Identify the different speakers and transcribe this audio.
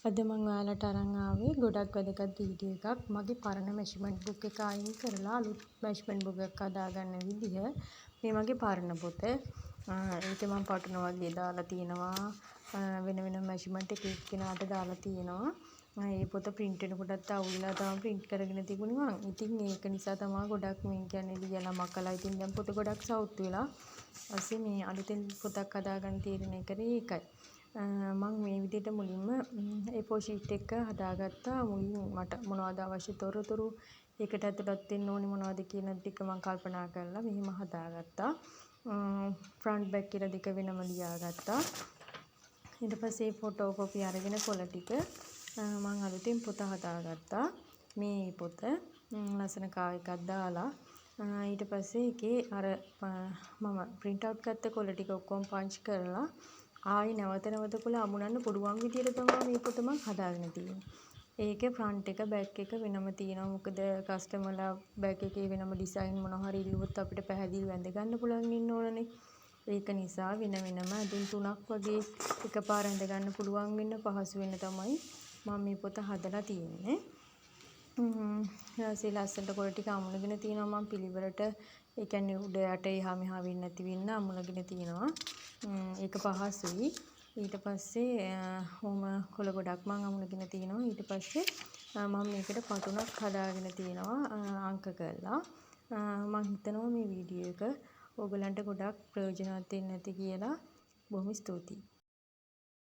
Speaker 1: අද මම ඔයාලට අරන් ආවේ ගොඩක් වැදගත් වීඩියෝ එකක්. මගේ පරණ මෙෂර්මන්ට් බුක් එක අයින් කරලා අලුත් මෙෂර්මන්ට් බුක් එකක් හදාගන්න විදිහ. මේ මගේ පරණ පොත. ඒකේ මම පටුන වගේ දාලා තියෙනවා. වෙන වෙන මෙෂර්මන්ට් එක එක්කෙනාට දාලා තියෙනවා. මේ පොත print වෙනකොටත් අවුල්ලා තමයි print කරගෙන තිබුණේ මං. ඉතින් ඒක නිසා තමයි ගොඩක් මේ කියන්නේ ලියලා මකලා. ඉතින් දැන් පොත ගොඩක් සවුත් වෙලා. ඊපස්සේ මේ අලුතෙන් පොතක් හදාගන්න තීරණය කරේ ඒකයි. මම මේ විදිහට මුලින්ම A4 sheet එක හදාගත්තා. මුලින් මට මොනවද අවශ්‍ය තොරතුරු ඒකට ඇතුළත් වෙන්න ඕනේ මොනවද කියන ටික මම කල්පනා කරලා මෙහෙම හදාගත්තා. ෆ්‍රන්ට් බෑක් කියලා දෙක වෙනම ලියාගත්තා. ඊට පස්සේ ෆොටෝ කොපි අරගෙන කොළ ටික මම අලුතෙන් පොත හදාගත්තා. මේ පොත ලස්සන කාව එකක් දාලා ඊට පස්සේ ඒකේ අර මම print out ගත්ත කොළ ටික ඔක්කොම පංච් කරලා ආයි නැවත කොළ අමුණන්න පුළුවන් විදියට තමයි මේ පොත මම හදාගෙන තියෙන්නේ. ඒකේ ෆ්‍රන්ට් එක බෑක් එක වෙනම තියෙනවා. මොකද කස්ටමර්ලා බෑක් එකේ වෙනම ඩිසයින් මොනවා හරි ඉල්ලුවොත් අපිට පැහැදිලිව ඇඳ ගන්න පුළුවන් ඉන්න ඕනනේ. ඒක නිසා වෙන වෙනම ඇඳුම් තුනක් වගේ එකපාර ඇඳ ගන්න පුළුවන් වෙන්න පහසු වෙන්න තමයි මම මේ පොත හදලා තියෙන්නේ. ඊට ලස්සනට කොළ ටික අමුණගෙන තියෙනවා මම පිළිවෙලට. ඒ කියන්නේ උඩ යට එහා මෙහා වෙන්නේ නැති වෙන්න අමුණගෙන තියෙනවා. ඒක පහසුයි. ඊට පස්සේ ඔහොම කොළ ගොඩක් මම අමුණගෙන තියෙනවා. ඊට පස්සේ මම මේකට පටුනක් හදාගෙන තියෙනවා අංක කරලා. මම හිතනවා මේ වීඩියෝ එක ඕගලන්ට ගොඩක් ප්‍රයෝජනවත් වෙන්න ඇති කියලා. බොහොම ස්තුතියි.